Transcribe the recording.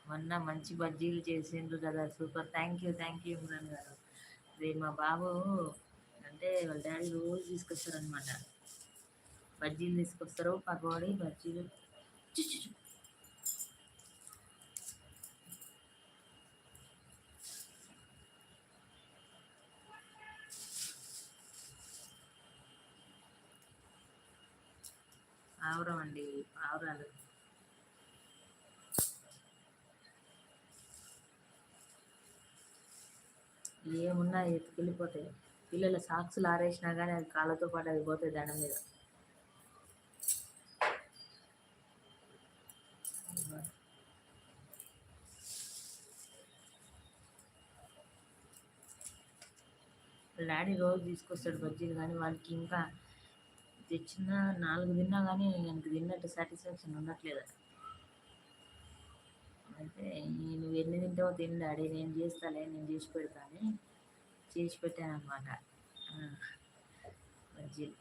మొన్న మంచి బజ్జీలు చేసిండ్రు కదా, సూపర్. థ్యాంక్ యూ ఇమ్రాన్ గారు. రే మా బాబు అంటే వాళ్ళ డాడీ రోజు తీసుకొస్తారనమాట. బజ్జీలు తీసుకొస్తారు, పకోడీ బజ్జీలు. చి, చి, చి. పావురం అండి, పావురాలు. ఏమున్నా ఎత్తుకెళ్ళిపోతాయి. పిల్లల సాక్స్లు ఆరేసినా కానీ అది కాళ్ళతో పాటు అది పోతాయి దండం మీద. డాడీ రోజు తీసుకొస్తాడు బజ్జీలు, కానీ వాడికి ఇంకా తెచ్చిన 4 తిన్నా కానీ எனக்கு తిన్నట్టు సాటిస్ఫాక్షన్ ఉండట్లేదు. అయితే నువ్వు ఎన్ని తింటావో తిను డాడీ, నేను చేస్తాలే, నేను చేసి పెడతాను. చేసి పెట్టాను అనమాట బజ్జీలు.